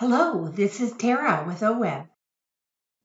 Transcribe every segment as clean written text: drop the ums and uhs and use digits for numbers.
Hello, this is Tara with OWEB.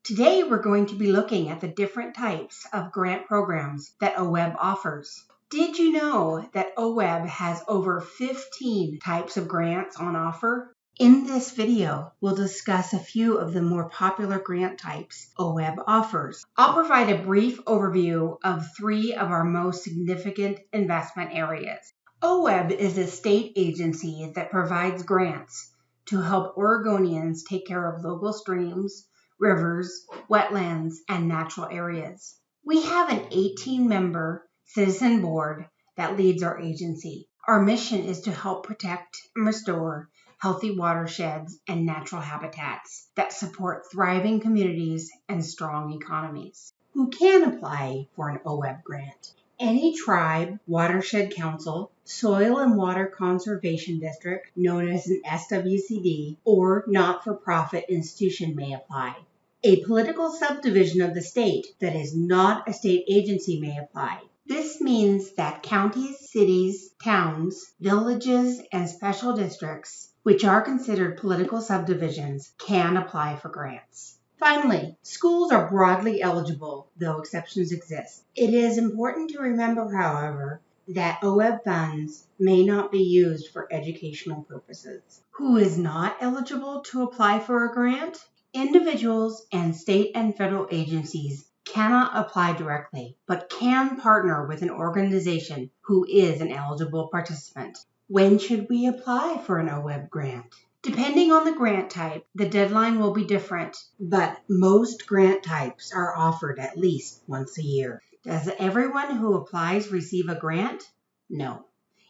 Today we're going to be looking at the different types of grant programs that OWEB offers. Did you know that OWEB has over 15 types of grants on offer? In this video, we'll discuss a few of the more popular grant types OWEB offers. I'll provide a brief overview of 3 of our most significant investment areas. OWEB is a state agency that provides grants to help Oregonians take care of local streams, rivers, wetlands, and natural areas. We have an 18-member citizen board that leads our agency. Our mission is to help protect and restore healthy watersheds and natural habitats that support thriving communities and strong economies. Who can apply for an OWEB grant? Any tribe, watershed council, soil and water conservation district, known as an SWCD, or not-for-profit institution may apply. A political subdivision of the state that is not a state agency may apply. This means that counties, cities, towns, villages, and special districts, which are considered political subdivisions, can apply for grants. Finally, schools are broadly eligible, though exceptions exist. It is important to remember, however, that OWEB funds may not be used for educational purposes. Who is not eligible to apply for a grant? Individuals and state and federal agencies cannot apply directly, but can partner with an organization who is an eligible participant. When should we apply for an OWEB grant? Depending on the grant type, the deadline will be different, but most grant types are offered at least once a year. Does everyone who applies receive a grant? No.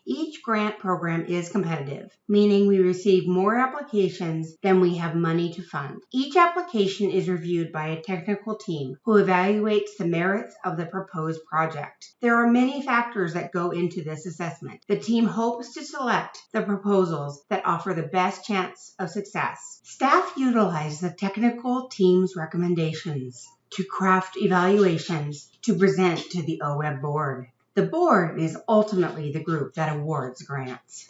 Each grant program is competitive, meaning we receive more applications than we have money to fund. Each application is reviewed by a technical team who evaluates the merits of the proposed project. There are many factors that go into this assessment. The team hopes to select the proposals that offer the best chance of success. Staff utilize the technical team's recommendations to craft evaluations to present to the OWEB board. The board is ultimately the group that awards grants.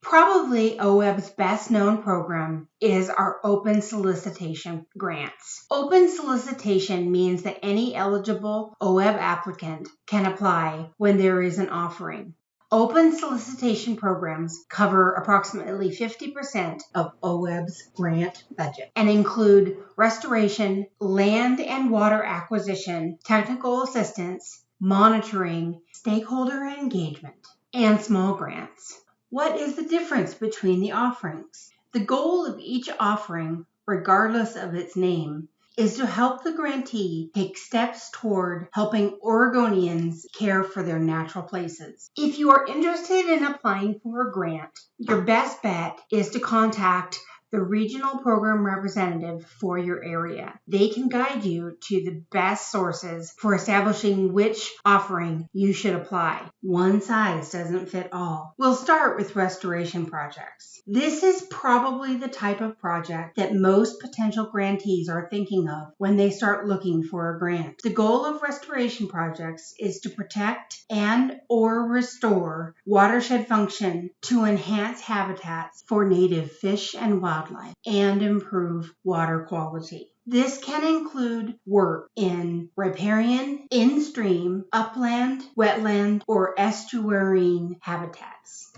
Probably OWEB's best known program is our open solicitation grants. Open solicitation means that any eligible OWEB applicant can apply when there is an offering. Open solicitation programs cover approximately 50% of OWEB's grant budget and include restoration, land and water acquisition, technical assistance, monitoring, stakeholder engagement, and small grants. What is the difference between the offerings? The goal of each offering, regardless of its name, is to help the grantee take steps toward helping Oregonians care for their natural places. If you are interested in applying for a grant, your best bet is to contact the regional program representative for your area. They can guide you to the best sources for establishing which offering you should apply. One size doesn't fit all. We'll start with restoration projects. This is probably the type of project that most potential grantees are thinking of when they start looking for a grant. The goal of restoration projects is to protect and/or restore watershed function to enhance habitats for native fish and wildlife and improve water quality. This can include work in riparian, in-stream, upland, wetland, or estuarine habitats.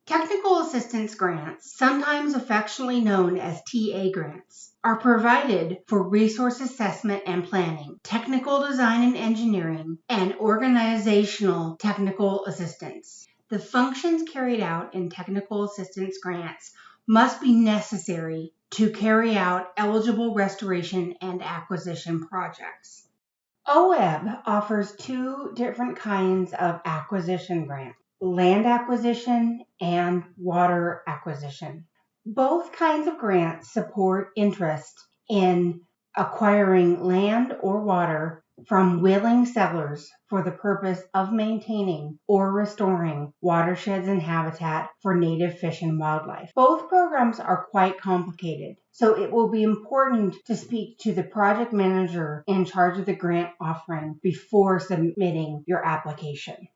Technical assistance grants, sometimes affectionately known as TA grants, are provided for resource assessment and planning, technical design and engineering, and organizational technical assistance. The functions carried out in technical assistance grants must be necessary to carry out eligible restoration and acquisition projects. OWEB offers 2 different kinds of acquisition grants: land acquisition and water acquisition. Both kinds of grants support interest in acquiring land or water from willing settlers for the purpose of maintaining or restoring watersheds and habitat for native fish and wildlife. Both programs are quite complicated, so it will be important to speak to the project manager in charge of the grant offering before submitting your application.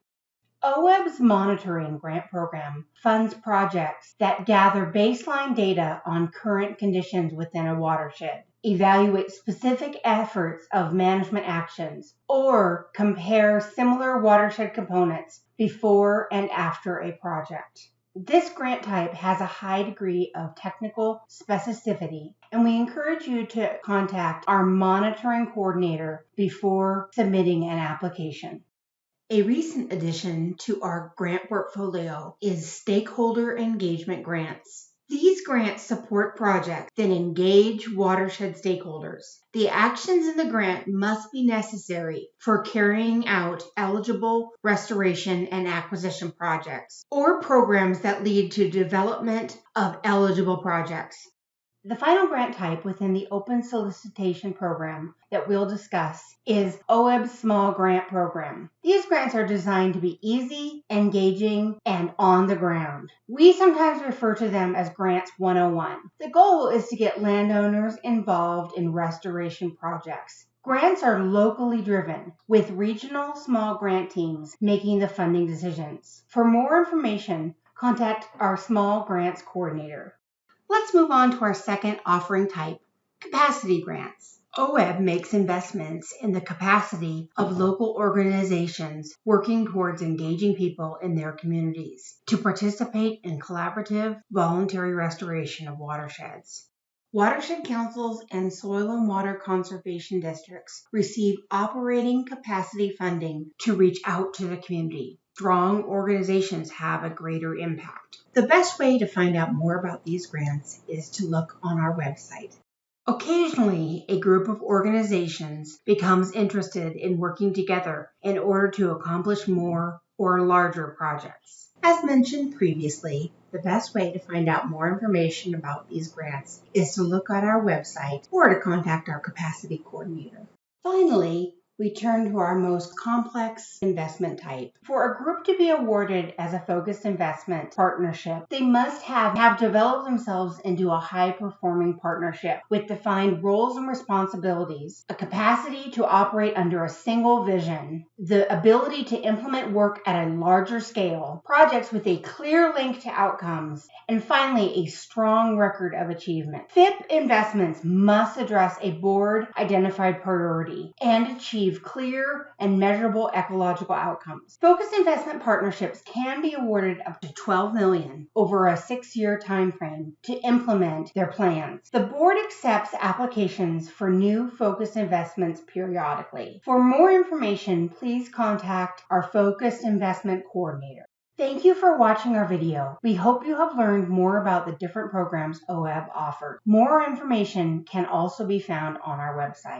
OWEB's monitoring grant program funds projects that gather baseline data on current conditions within a watershed, evaluate specific efforts of management actions, or compare similar watershed components before and after a project. This grant type has a high degree of technical specificity, and we encourage you to contact our monitoring coordinator before submitting an application. A recent addition to our grant portfolio is stakeholder engagement grants. These grants support projects that engage watershed stakeholders. The actions in the grant must be necessary for carrying out eligible restoration and acquisition projects or programs that lead to development of eligible projects. The final grant type within the open solicitation program that we'll discuss is OWEB's Small Grant Program. These grants are designed to be easy, engaging, and on the ground. We sometimes refer to them as Grants 101. The goal is to get landowners involved in restoration projects. Grants are locally driven, with regional small grant teams making the funding decisions. For more information, contact our Small Grants Coordinator. Let's move on to our second offering type, capacity grants. OWEB makes investments in the capacity of local organizations working towards engaging people in their communities to participate in collaborative, voluntary restoration of watersheds. Watershed councils and soil and water conservation districts receive operating capacity funding to reach out to the community. Strong organizations have a greater impact. The best way to find out more about these grants is to look on our website. Occasionally, a group of organizations becomes interested in working together in order to accomplish more or larger projects. As mentioned previously, the best way to find out more information about these grants is to look at our website or to contact our capacity coordinator. Finally, we turn to our most complex investment type. For a group to be awarded as a focused investment partnership, they must have developed themselves into a high-performing partnership with defined roles and responsibilities, a capacity to operate under a single vision, the ability to implement work at a larger scale, projects with a clear link to outcomes, and finally, a strong record of achievement. FIP investments must address a board-identified priority and achieve clear and measurable ecological outcomes. Focused investment partnerships can be awarded up to $12 million over a 6-year time frame to implement their plans. The board accepts applications for new focused investments periodically. For more information, please contact our focused investment coordinator. Thank you for watching our video. We hope you have learned more about the different programs OWEB offers. More information can also be found on our website.